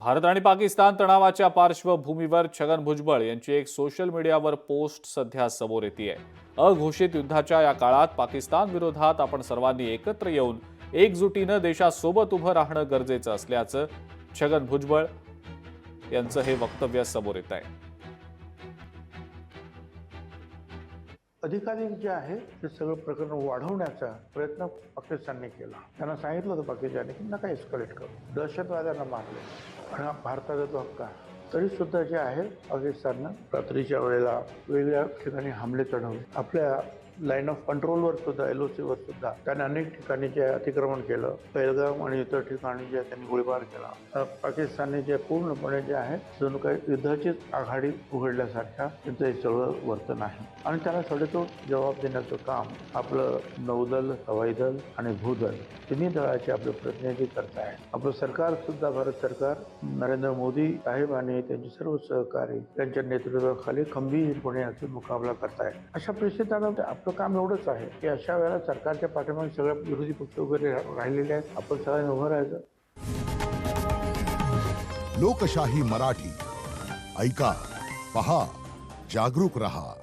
भारत आणि पाकिस्तान तणावाच्या पार्श्वभूमीवर छगन भुजबळ यांची एक सोशल मीडियावर पोस्ट सध्या समोर येतेय। अघोषित युद्धाच्या या काळात पाकिस्तान विरोधात आपण सर्वांनी एकत्र येऊन एकजुटीनं देशासोबत उभं राहणं गरजेचं असल्याचं छगन भुजबळ यांचं हे वक्तव्य समोर येत आहे। अधिकाधिक जे आहे ते सगळं प्रकरण वाढवण्याचा प्रयत्न पाकिस्तानने केला। त्यांना सांगितलं होतं पाकिस्तानने की नका एस्केलेट करू, दहशतवाद्यांना मारले आणि हा भारताचा जो हक्क आहे। तरी सुद्धा जे आहे पाकिस्ताननं रात्रीच्या वेळेला वेगवेगळ्या ठिकाणी हमले चढवले। आपल्या लाईन ऑफ कंट्रोलवर सुद्धा LOC वर सुद्धा त्यांनी अनेक ठिकाणी जे अतिक्रमण केलं। पहलगाम आणि इतर ठिकाणी जे त्यांनी गोळीबार केला। पाकिस्तानने जे पूर्णपणे जे आहे जणू काही युद्धाचीच आघाडी उघडल्यासारख्या त्यांचं हे सगळं वर्तन आहे आणि त्याला सडेतोड जबाब देण्याचं काम आपलं नौदल, हवाई दल आणि भूदल तिन्ही दलाचे आपले प्रतिनिधी करत आहे। आपलं सरकार सुद्धा भारत सरकार नरेंद्र मोदी साहेब आणि त्यांचे सर्व सहकारी त्यांच्या नेतृत्वाखाली खंबीरपणे याचा मुकाबला करत आहे। अशा परिस्थितीत आपलं काम एवढंच आहे की अशा वेळेला सरकारच्या पाठीमागे सगळ्या विरोधी पक्ष वगैरे राहिलेले आहेत, आपण सगळ्यांनी उभं राहायचं। लोकशाही मराठी ऐका, पहा, जागरूक रहा।